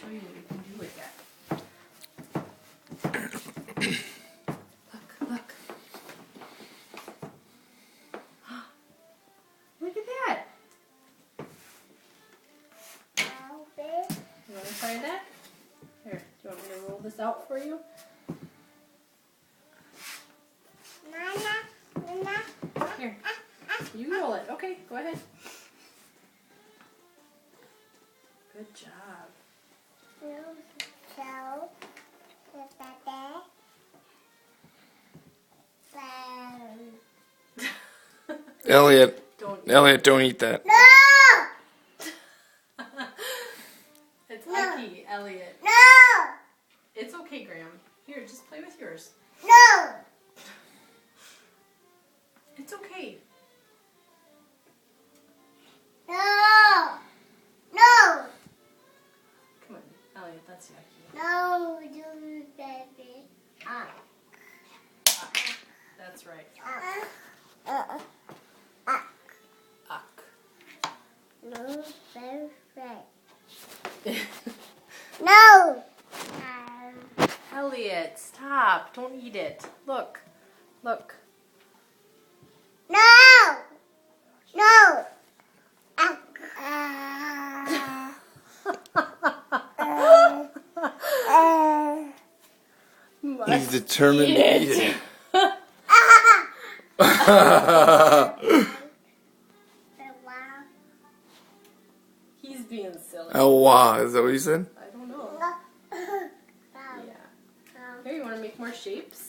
show you what you can do with that. Look. Look at that. You want to try that? Here, do you want me to roll this out for you? Here, you roll it. Okay, go ahead. Good job. Elliot, don't eat that. No! It's icky, Elliot. No! It's okay, Graham. Here, just play with yours. No! It's okay. No! No! Come on, Elliot, that's yucky. No, do baby. That's right. Uck. No, perfect. No! Elliot, stop. Don't eat it. Look. Look. No! No! He's determined to eat it. He's being silly. Oh wow, is that what you said? I don't know. Yeah. Here, you want to make more shapes?